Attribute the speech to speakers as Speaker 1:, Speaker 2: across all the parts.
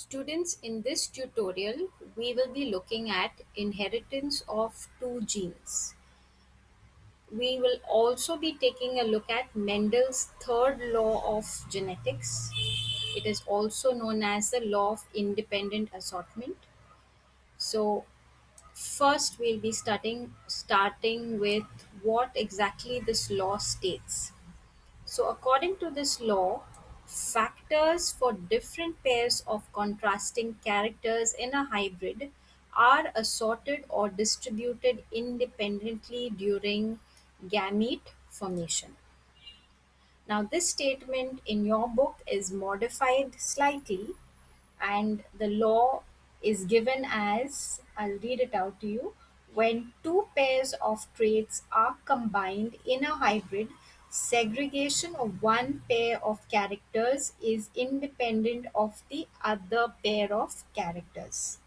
Speaker 1: Students, in this tutorial, we will be looking at inheritance of two genes. We will also be taking a look at Mendel's third law of genetics. It is also known as the law of independent assortment. So, first we'll be starting with what exactly this law states. So, according to this law, factors for different pairs of contrasting characters in a hybrid are assorted or distributed independently during gamete formation. Now, this statement in your book is modified slightly, and the law is given as, I'll read it out to you: when two pairs of traits are combined in a hybrid, segregation of one pair of characters is independent of the other pair of characters.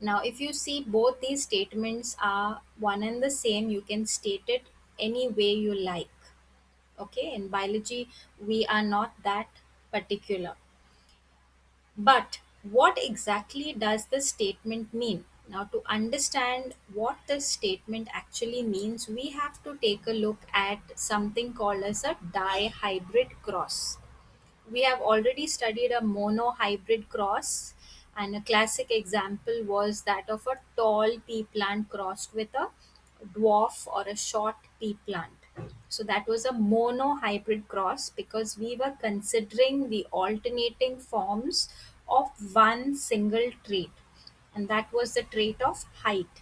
Speaker 1: Now, if you see both these statements are one and the same, you can state it any way you like. Okay, in biology, we are not that particular. But what exactly does the statement mean? Now, to understand what the statement actually means, we have to take a look at something called as a dihybrid cross. We have already studied a monohybrid cross, and a classic example was that of a tall pea plant crossed with a dwarf or a short pea plant. So that was a monohybrid cross because we were considering the alternating forms of one single trait, and that was the trait of height.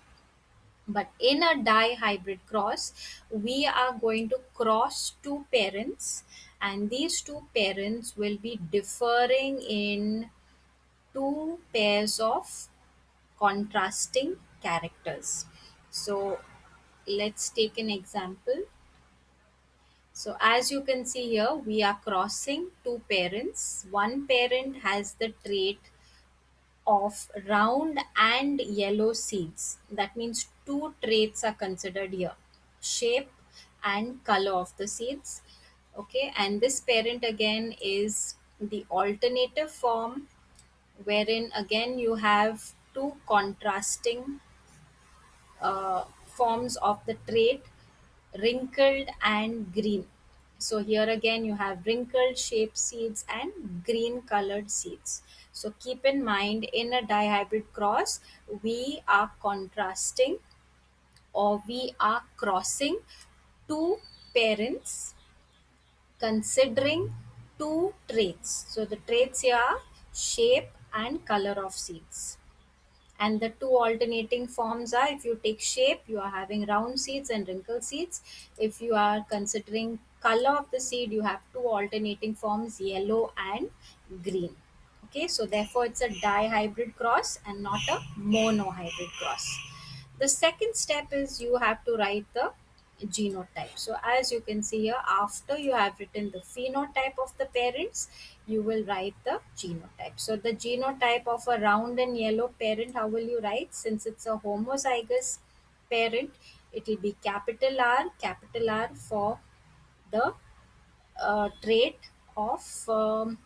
Speaker 1: But in a dihybrid cross, we are going to cross two parents, and these two parents will be differing in two pairs of contrasting characters. So, let's take an example. So, as you can see here, we are crossing two parents. One parent has the trait of round and yellow seeds. That means two traits are considered here: shape and color of the seeds. Okay, and this parent again is the alternative form, wherein again you have two contrasting forms of the trait: wrinkled and green. So here again you have wrinkled shaped seeds and green colored seeds. So keep in mind, in a dihybrid cross, we are contrasting, or we are crossing two parents considering two traits. So the traits here are shape and color of seeds. And the two alternating forms are, if you take shape, you are having round seeds and wrinkled seeds. If you are considering color of the seed, you have two alternating forms, yellow and green. Okay, so therefore it's a dihybrid cross and not a monohybrid cross. The second step is you have to write the genotype. So as you can see here, after you have written the phenotype of the parents, you will write the genotype. So the genotype of a round and yellow parent, how will you write? Since it's a homozygous parent, it will be capital R for the trait of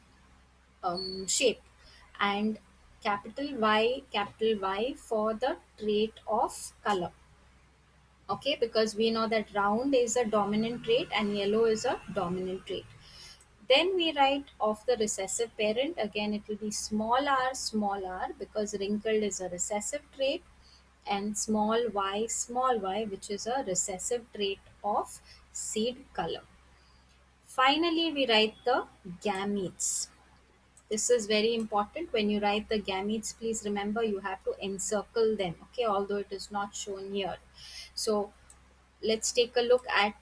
Speaker 1: shape, and capital Y for the trait of color. Okay, because we know that round is a dominant trait and yellow is a dominant trait. Then we write of the recessive parent. Again, it will be small r, because wrinkled is a recessive trait, and small y, which is a recessive trait of seed color. Finally, we write the gametes. This is very important. When you write the gametes, please remember you have to encircle them, okay, although it is not shown here. So let's take a look at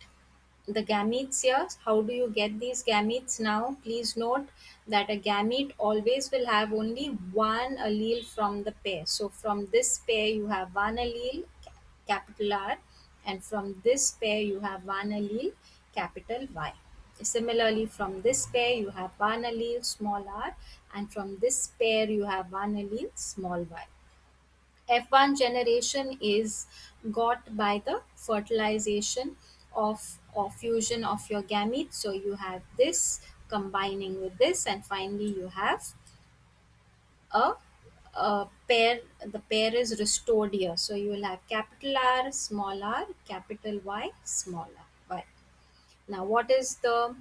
Speaker 1: the gametes here. How do you get these gametes? Now please note that a gamete always will have only one allele from the pair. So from this pair you have one allele, capital R, and from this pair you have one allele, capital Y. Similarly, from this pair you have one allele, small r, and from this pair you have one allele, small y. F1 generation is got by the fertilization of or fusion of your gametes. So you have this combining with this, and finally you have a, a pair. The pair is restored here. So you will have capital R, small r, capital Y, small y. Now, what is the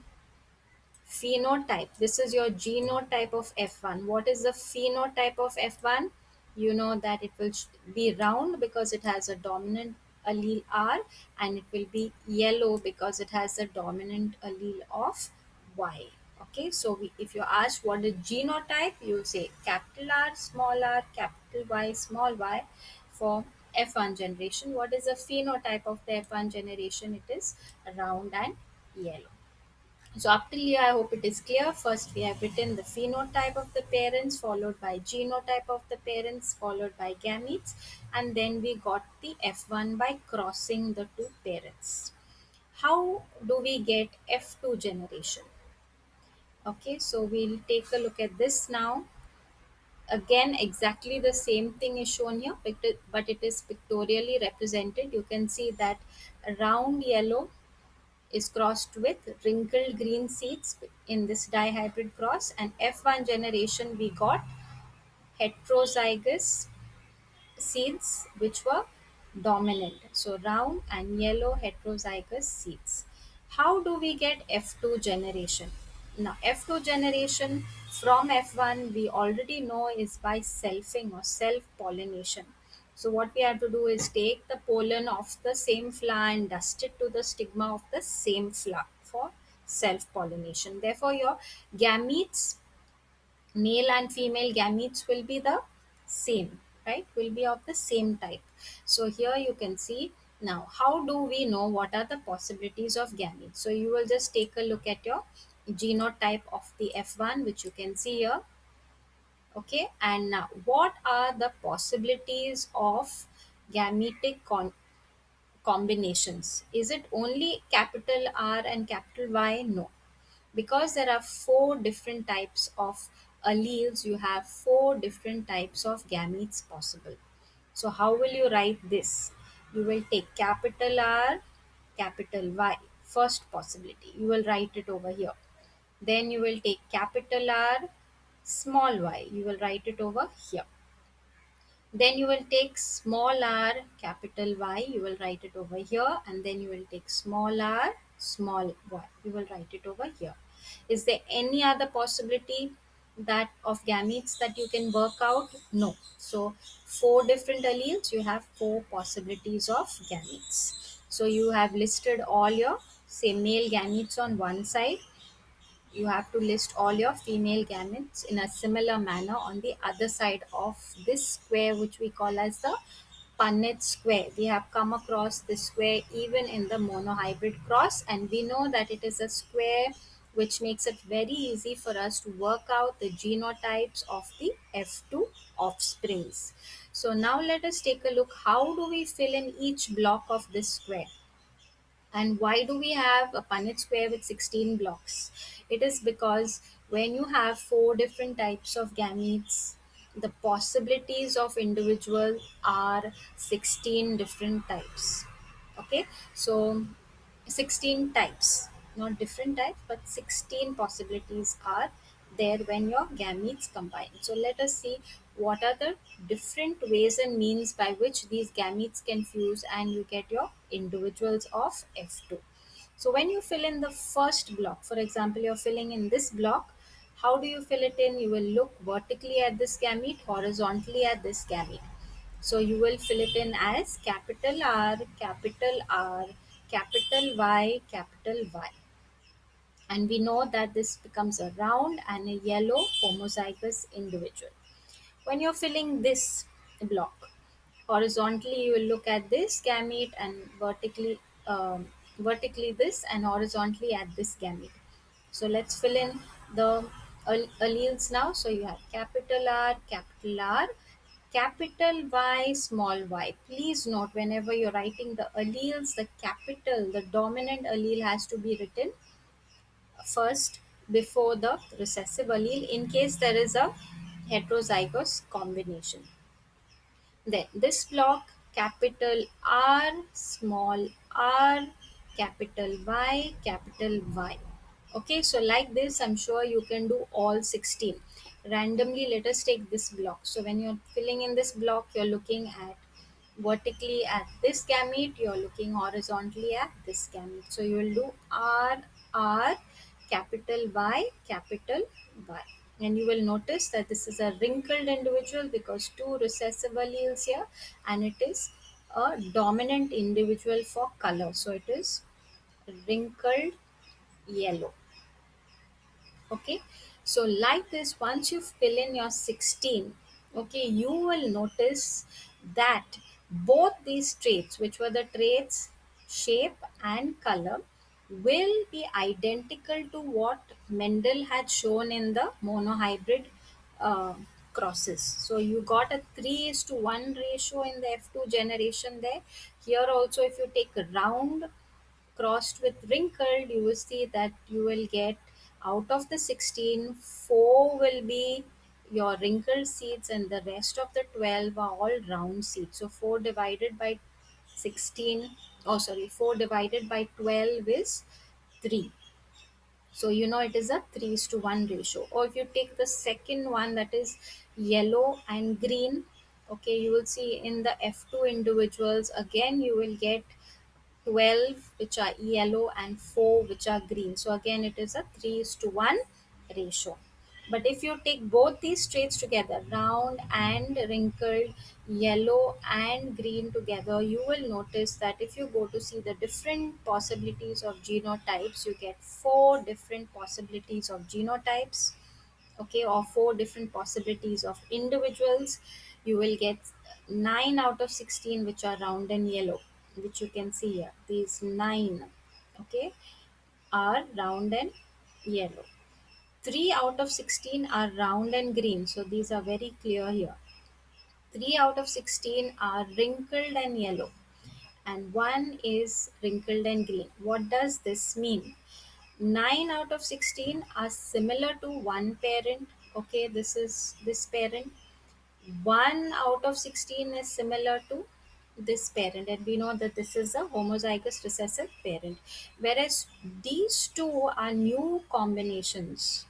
Speaker 1: phenotype? This is your genotype of F1. What is the phenotype of F1? You know that it will be round because it has a dominant allele R, and it will be yellow because it has a dominant allele of Y. Okay, so if you're asked what is genotype, you'll say capital R, capital Y, small y for F1 generation. What is the phenotype of the F1 generation? It is round and yellow. So up till here, I hope it is clear. First, we have written the phenotype of the parents, followed by genotype of the parents, followed by gametes, and then we got the F1 by crossing the two parents. How do we get F2 generation? Okay, so we'll take a look at this now. Again, exactly the same thing is shown here, but it is pictorially represented. You can see that round yellow is crossed with wrinkled green seeds in this dihybrid cross, and F1 generation we got heterozygous seeds which were dominant. So round and yellow heterozygous seeds. How do we get F2 generation? Now F2 generation from F1 we already know is by selfing or self pollination. So what we have to do is take the pollen of the same flower and dust it to the stigma of the same flower for self pollination. Therefore your gametes, male and female gametes, will be the same, right? Will be of the same type. So here you can see. Now how do we know what are the possibilities of gametes? So you will just take a look at your genotype of the F1, which you can see here. Okay, and now what are the possibilities of gametic combinations? Is it only capital R and capital Y? No, because there are four different types of alleles, you have four different types of gametes possible. So how will you write this? You will take capital R, capital Y, first possibility, you will write it over here. Then you will take capital R, small y, you will write it over here. Then you will take small r, capital Y, you will write it over here, and then you will take small r, small y, you will write it over here. Is there any other possibility that of gametes that you can work out? No. So four different alleles, you have four possibilities of gametes. So you have listed all your, say, male gametes on one side. You have to list all your female gametes in a similar manner on the other side of this square, which we call as the Punnett square. We have come across this square even in the monohybrid cross, and we know that it is a square, which makes it very easy for us to work out the genotypes of the F2 offsprings. So now let us take a look, how do we fill in each block of this square? And why do we have a Punnett square with 16 blocks? It is because when you have four different types of gametes, the possibilities of individual are 16 different types. Okay, so 16 types, not different types, but 16 possibilities are there when your gametes combine. So let us see what are the different ways and means by which these gametes can fuse and you get your individuals of F2. So when you fill in the first block, for example, you're filling in this block, how do you fill it in? You will look vertically at this gamete, horizontally at this gamete. So you will fill it in as capital R, capital R, capital Y, capital Y. And we know that this becomes a round and a yellow homozygous individual. When you're filling this block, horizontally you will look at this gamete, and vertically this, and horizontally at this gamete. So let's fill in the alleles now. So you have capital R, capital Y, small y. Please note, whenever you're writing the alleles, the capital, the dominant allele has to be written first before the recessive allele in case there is a heterozygous combination. Then this block, capital R, small r, capital Y, capital Y. Okay, so like this, I'm sure you can do all 16. Randomly, let us take this block. So when you're filling in this block, you're looking at vertically at this gamete, you're looking horizontally at this gamete. So you will do R, R, capital Y, capital Y. And you will notice that this is a wrinkled individual because two recessive alleles here, and it is a dominant individual for color. So it is wrinkled yellow. Okay, so like this, once you fill in your 16, okay, you will notice that both these traits, which were the traits shape and color, will be identical to what Mendel had shown in the monohybrid uh, crosses. So you got a 3 is to 1 ratio in the F2 generation there. Here also, if you take a round crossed with wrinkled, you will see that you will get out of the 16, 4 will be your wrinkled seeds and the rest of the 12 are all round seeds. So 4 divided by 16, oh sorry, 4 divided by 12 is 3. So you know it is a 3 is to 1 ratio. Or if you take the second one, that is yellow and green, okay, you will see in the F2 individuals again you will get 12 which are yellow and 4 which are green. So again it is a 3 is to 1 ratio. But if you take both these traits together, round and wrinkled, yellow and green together, you will notice that if you go to see the different possibilities of genotypes, you get 4 different possibilities of genotypes, okay, or 4 different possibilities of individuals. You will get 9 out of 16 which are round and yellow, which you can see here. These 9, okay, are round and yellow. 3 out of 16 are round and green, so these are very clear here. 3 out of 16 are wrinkled and yellow, and 1 is wrinkled and green. What does this mean? 9 out of 16 are similar to one parent, okay, this is this parent. 1 out of 16 is similar to this parent, and we know that this is a homozygous recessive parent, whereas these two are new combinations.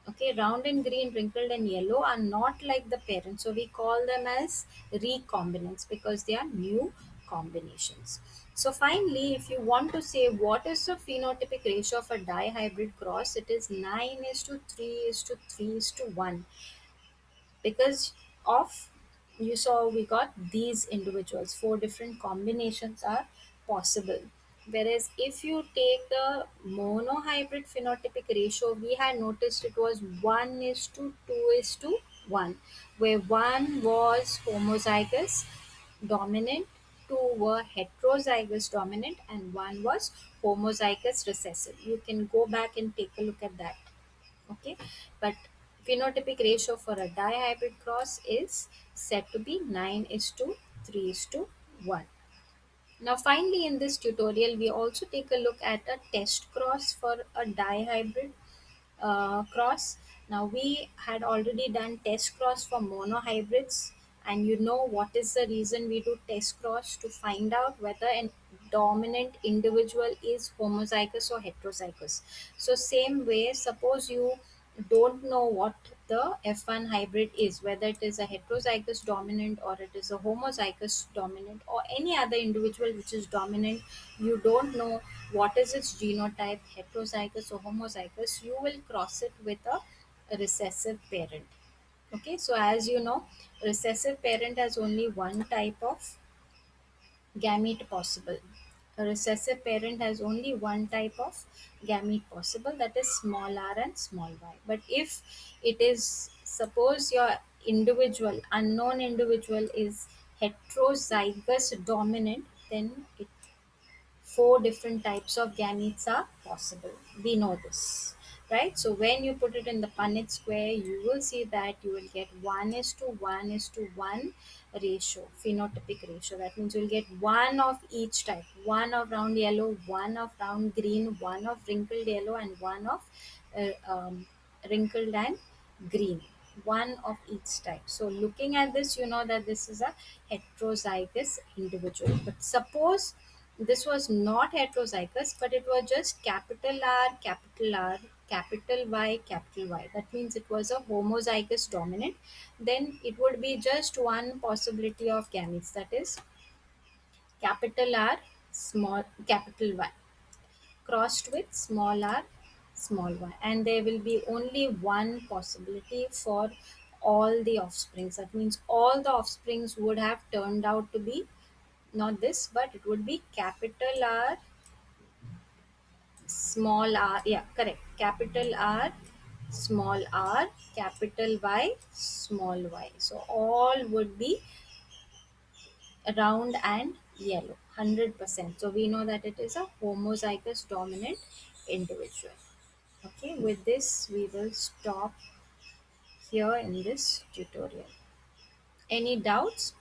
Speaker 1: Okay, round and green, wrinkled and yellow are not like the parent, so we call them as recombinants because they are new combinations. So finally, if you want to say what is the phenotypic ratio of a dihybrid cross, it is 9 is to 3 is to 3 is to 1, because of, you saw we got these individuals, 4 different combinations are possible. Whereas if you take the monohybrid phenotypic ratio, we had noticed it was 1 is to 2 is to 1, where 1 was homozygous dominant, 2 were heterozygous dominant, and 1 was homozygous recessive. You can go back and take a look at that. Okay, but phenotypic ratio for a dihybrid cross is said to be 9 is to 3 is to 1. Now finally, in this tutorial we also take a look at a test cross for a dihybrid cross. Now we had already done test cross for monohybrids, and you know what is the reason we do test cross: to find out whether an dominant individual is homozygous or heterozygous. So same way, suppose you don't know what the F1 hybrid is, whether it is a heterozygous dominant or it is a homozygous dominant or any other individual which is dominant, you don't know what is its genotype, heterozygous or homozygous, you will cross it with a recessive parent. Okay, so as you know, recessive parent has only one type of gamete possible. A recessive parent has only one type of gamete possible, that is small r and small y. But if it is, suppose your individual, unknown individual is heterozygous dominant, then it 4 different types of gametes are possible. We know this, right? So when you put it in the Punnett square, you will see that you will get 1 is to 1 is to 1 ratio, phenotypic ratio. That means you'll get one of each type: one of round yellow, one of round green, one of wrinkled yellow, and one of uh, um, wrinkled and green, one of each type. So looking at this, you know that this is a heterozygous individual. But suppose This was not heterozygous, but it was just capital R, capital R, capital Y, capital Y. That means it was a homozygous dominant. Then it would be just one possibility of gametes, that is capital R, small capital Y, crossed with small r, small y, and there will be only one possibility for all the offsprings. That means all the offsprings would have turned out to be not this, but it would be capital R, small r, yeah, correct, capital R, small r, capital Y, small y. So all would be round and yellow, 100%. So we know that it is a homozygous dominant individual. Okay, with this we will stop here in this tutorial. Any doubts?